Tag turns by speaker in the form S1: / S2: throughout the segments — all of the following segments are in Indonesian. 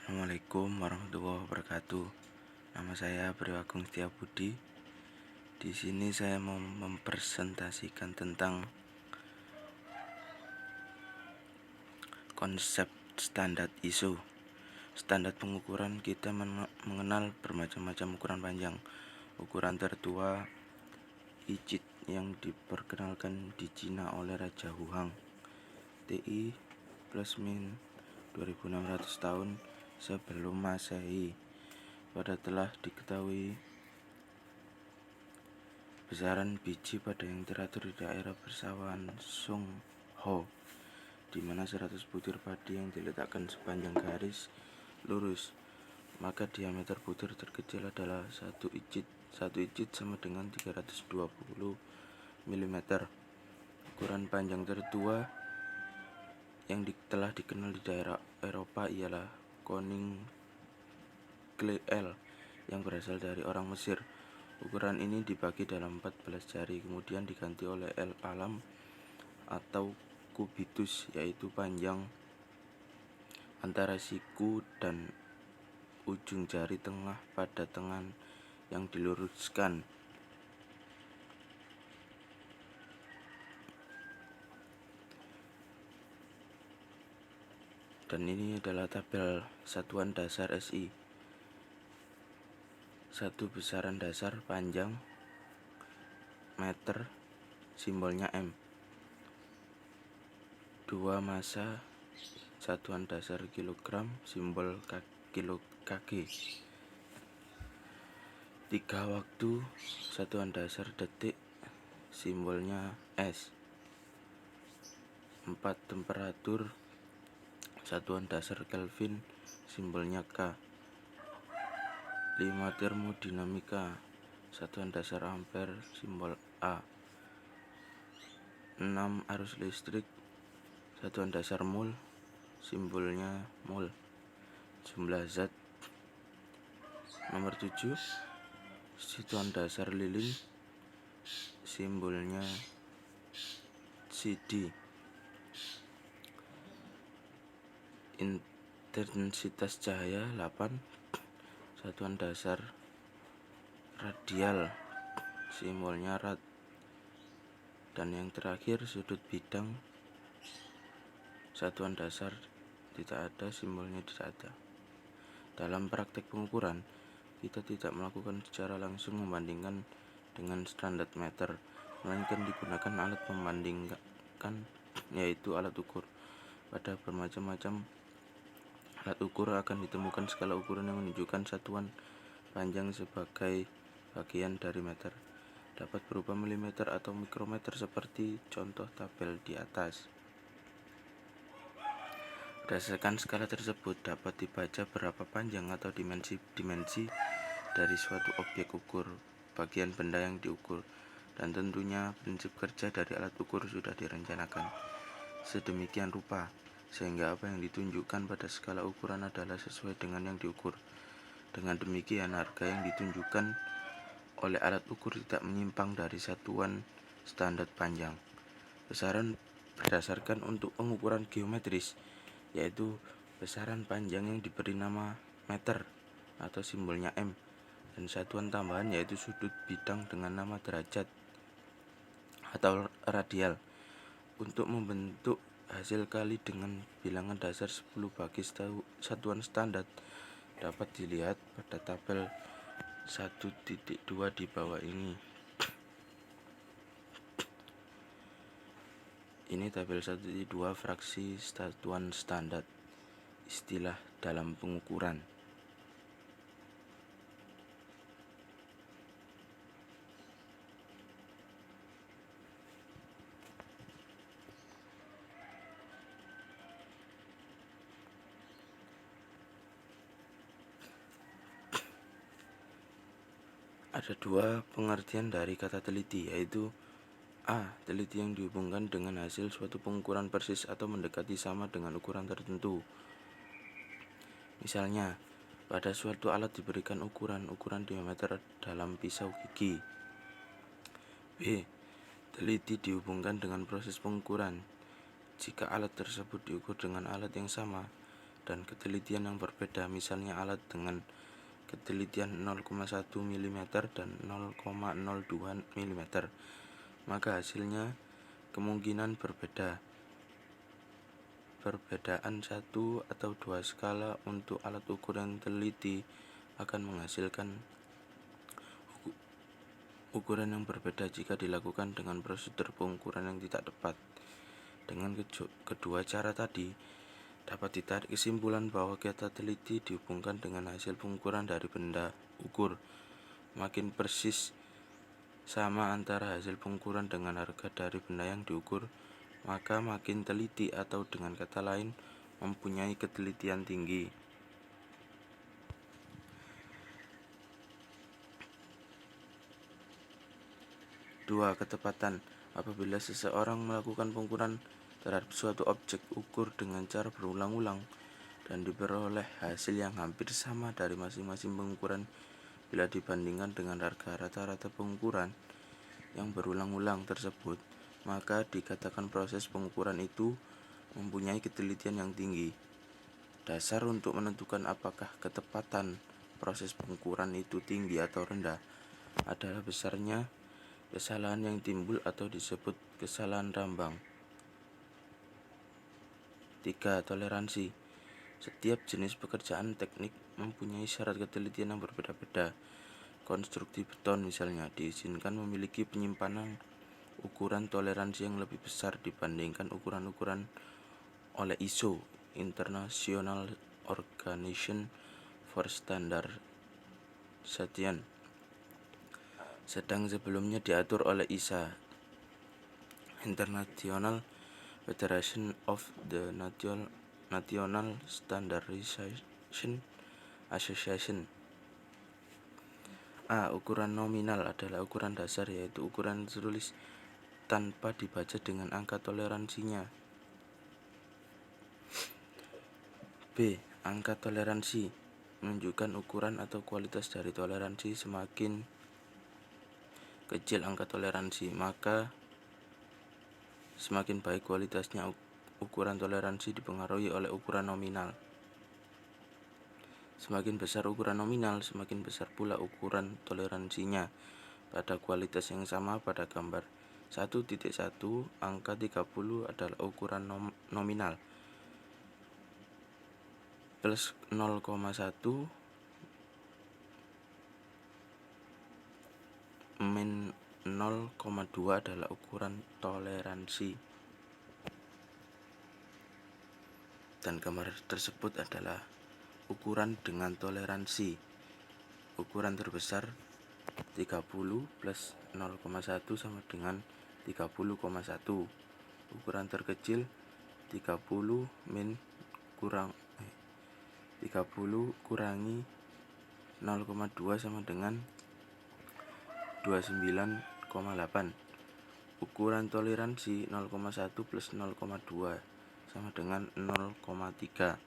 S1: Assalamualaikum warahmatullahi wabarakatuh. Nama saya Priwagung Setiabudi. Di sini saya mau mempresentasikan tentang konsep standar ISO. Standar pengukuran kita mengenal bermacam-macam ukuran panjang. Ukuran tertua ICIT yang diperkenalkan di Cina oleh Raja Huang TI plus min 2600 tahun sebelum Masehi. Pada telah diketahui besaran biji pada yang teratur di daerah persawahan Song Ho, di mana 100 butir padi yang diletakkan sepanjang garis lurus, maka diameter butir terkecil adalah 1 icit. 1 icit sama dengan 320 mm. Ukuran panjang tertua yang telah dikenal di daerah Eropa ialah Koning-L yang berasal dari orang Mesir. Ukuran ini dibagi dalam 14 jari, kemudian diganti oleh L alam atau kubitus, yaitu panjang antara siku dan ujung jari tengah pada tangan yang diluruskan. Dan ini adalah tabel satuan dasar SI. 1 besaran dasar panjang meter, simbolnya M. 2 massa satuan dasar kilogram, simbol kg. 3 waktu satuan dasar detik, simbolnya S. 4 temperatur satuan dasar Kelvin, simbolnya K. 5 termodinamika satuan dasar ampere, simbol A. 6 arus listrik satuan dasar mol, simbolnya mol. Jumlah zat. Nomor 7 satuan dasar lilin, simbolnya CD. Intensitas cahaya 8, satuan dasar radial, simbolnya rad. Dan yang terakhir sudut bidang, satuan dasar tidak ada, simbolnya tidak ada. Dalam praktek pengukuran, kita tidak melakukan secara langsung membandingkan dengan standar meter, melainkan digunakan alat membandingkan, yaitu alat ukur. Pada bermacam-macam alat ukur akan ditemukan skala ukuran yang menunjukkan satuan panjang sebagai bagian dari meter. Dapat berupa milimeter atau mikrometer seperti contoh tabel di atas. Berdasarkan skala tersebut dapat dibaca berapa panjang atau dimensi dari suatu objek ukur, bagian benda yang diukur, dan tentunya prinsip kerja dari alat ukur sudah direncanakan sedemikian rupa sehingga apa yang ditunjukkan pada skala ukuran adalah sesuai dengan yang diukur. Dengan demikian, harga yang ditunjukkan oleh alat ukur tidak menyimpang dari satuan standar panjang. Besaran berdasarkan untuk pengukuran geometris, yaitu besaran panjang yang diberi nama meter atau simbolnya M, dan satuan tambahan yaitu sudut bidang dengan nama derajat atau radial. Untuk membentuk hasil kali dengan bilangan dasar 10 bagi satuan standar dapat dilihat pada tabel 1.2 di bawah ini. Ini tabel 1.2 fraksi satuan standar istilah dalam pengukuran. Ada 2 pengertian dari kata teliti, yaitu A. Teliti yang dihubungkan dengan hasil suatu pengukuran persis atau mendekati sama dengan ukuran tertentu. Misalnya, pada suatu alat diberikan ukuran diameter dalam pisau gigi. B. Teliti dihubungkan dengan proses pengukuran. Jika alat tersebut diukur dengan alat yang sama dan ketelitian yang berbeda, misalnya alat dengan ketelitian 0,1 mm dan 0,02 mm, maka hasilnya kemungkinan berbeda. Perbedaan satu atau dua skala untuk alat ukur yang teliti akan menghasilkan ukuran yang berbeda jika dilakukan dengan prosedur pengukuran yang tidak tepat. Dengan kedua cara tadi, dapat ditarik kesimpulan bahwa kata teliti dihubungkan dengan hasil pengukuran dari benda ukur. Makin persis sama antara hasil pengukuran dengan harga dari benda yang diukur, maka makin teliti, atau dengan kata lain, mempunyai ketelitian tinggi. Dua, ketepatan. Apabila seseorang melakukan pengukuran terhadap suatu objek ukur dengan cara berulang-ulang dan diperoleh hasil yang hampir sama dari masing-masing pengukuran bila dibandingkan dengan harga rata-rata pengukuran yang berulang-ulang tersebut, maka dikatakan proses pengukuran itu mempunyai ketelitian yang tinggi. Dasar untuk menentukan apakah ketepatan proses pengukuran itu tinggi atau rendah adalah besarnya kesalahan yang timbul atau disebut kesalahan rambang. 3. Toleransi. Setiap jenis pekerjaan teknik mempunyai syarat ketelitian yang berbeda-beda. Konstruksi beton misalnya diizinkan memiliki penyimpanan ukuran toleransi yang lebih besar dibandingkan ukuran-ukuran oleh ISO, International Organization for Standardization, sedang sebelumnya diatur oleh ISA, International Federation of the National Standardization Association. A. Ukuran nominal adalah ukuran dasar, yaitu ukuran tertulis tanpa dibaca dengan angka toleransinya. B. Angka toleransi menunjukkan ukuran atau kualitas dari toleransi. Semakin kecil angka toleransi, maka semakin baik kualitasnya. Ukuran toleransi dipengaruhi oleh ukuran nominal. Semakin besar ukuran nominal, semakin besar pula ukuran toleransinya. Pada kualitas yang sama, pada gambar 1.1, angka 30 adalah ukuran nominal. Plus 0,1 min 0,2 adalah ukuran toleransi. Dan gambar tersebut adalah ukuran dengan toleransi. Ukuran terbesar 30 plus 0,1 sama dengan 30,1. Ukuran terkecil 30 kurangi 0,2 sama dengan 29,8. Ukuran toleransi 0,1 plus 0,2 sama dengan 0,3.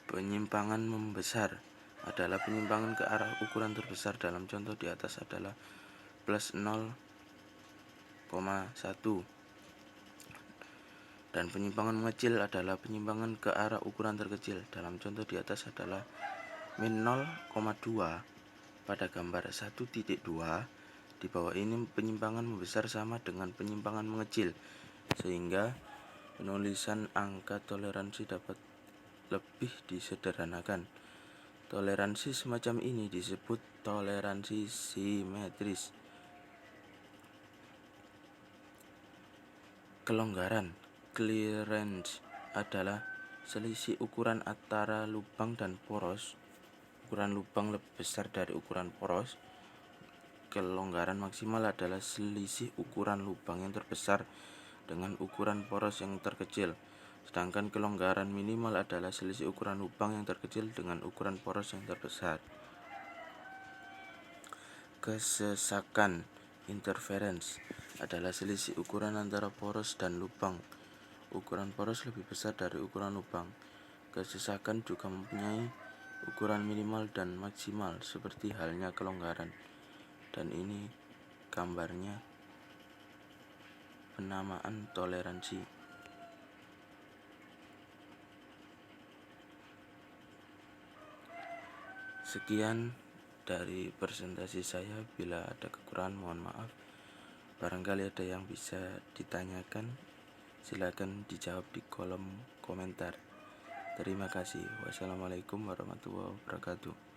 S1: Penyimpangan membesar adalah penyimpangan ke arah ukuran terbesar. Dalam contoh di atas adalah plus 0,1, dan penyimpangan mengecil adalah penyimpangan ke arah ukuran terkecil. Dalam contoh di atas adalah min 0,2 pada gambar 1.2. Di bawah ini penyimpangan membesar sama dengan penyimpangan mengecil, sehingga penulisan angka toleransi dapat lebih disederhanakan. Toleransi semacam ini disebut toleransi simetris. Kelonggaran, clearance, adalah selisih ukuran antara lubang dan poros. Ukuran lubang lebih besar dari ukuran poros. Kelonggaran maksimal adalah selisih ukuran lubang yang terbesar dengan ukuran poros yang terkecil. Sedangkan kelonggaran minimal adalah selisih ukuran lubang yang terkecil dengan ukuran poros yang terbesar. Kesesakan, interference, adalah selisih ukuran antara poros dan lubang. Ukuran poros lebih besar dari ukuran lubang. Kesesakan juga mempunyai ukuran minimal dan maksimal seperti halnya kelonggaran. Dan ini gambarnya penamaan toleransi. Sekian dari presentasi saya. Bila ada kekurangan mohon maaf. Barangkali ada yang bisa ditanyakan, silakan dijawab di kolom komentar. Terima kasih. Wassalamualaikum warahmatullahi wabarakatuh.